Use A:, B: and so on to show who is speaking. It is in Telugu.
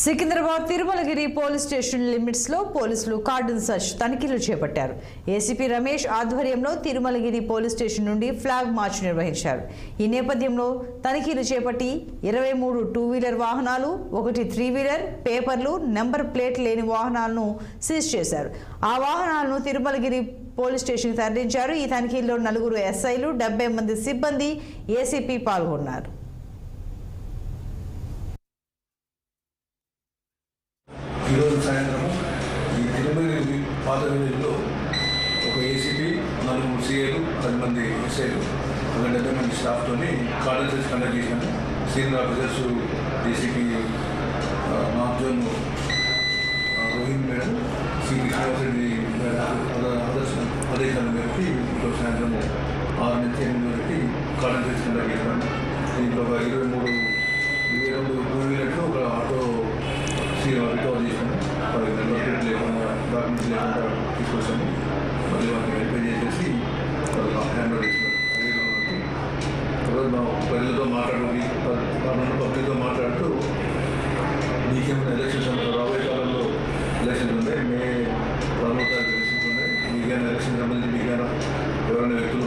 A: Secunderabad Tirumalagiri police station limits లో పోలీసులు కార్డన్ సర్చ్ తనిఖీలు చేపట్టారు. ఏసీపీ రమేష్ ఆధ్వర్యంలో తిరుమలగిరి పోలీస్ స్టేషన్ నుండి ఫ్లాగ్ మార్చ్ నిర్వహించారు. ఈ నేపథ్యంలో తనిఖీలు చేపట్టి 23 2-వీలర్ వాహనాలు, 1 3-వీలర్, పేపర్లు, నెంబర్ ప్లేట్ లేని వాహనాలను సీజ్ చేశారు. ఆ వాహనాలను తిరుమలగిరి పోలీస్ స్టేషన్కి తరలించారు. ఈ తనిఖీల్లో 4 ఎస్ఐలు, 70 మంది సిబ్బంది, ఏసీపీ పాల్గొన్నారు.
B: ఈరోజు సాయంత్రము ఈ తిరుమలగిరి పాత విలేజ్లో ఒక ఏసీపీ, 4 సిఐలు, 10 మంది ఎస్ఐలు, 70 మంది స్టాఫ్తో కార్డన్ సర్చ్ కండక్ట్ చేశాము. Senior officers ACP north zone Rohit madam, C Krishnareddy ఆదేశాల మేరకు ఈరోజు సాయంత్రం 6 నుంచి 8 వరకు కార్డన్ సర్చ్ కండక్ట్ చేశాము. దీంట్లో ఒక 22 2-వీలర్లు, ఒక ఆటో రికవర్ చేసాము. డాక్యుమెంట్స్ లేకుండా తీసుకొచ్చాము. మళ్ళీ వాళ్ళకి వెరిఫై చేసేసి హ్యాండ్ ఓవర్ చేసినారు. ప్రజలతో మాట్లాడుతూ పబ్లిక్తో మాట్లాడుతూ నీకేమైనా ఎలక్షన్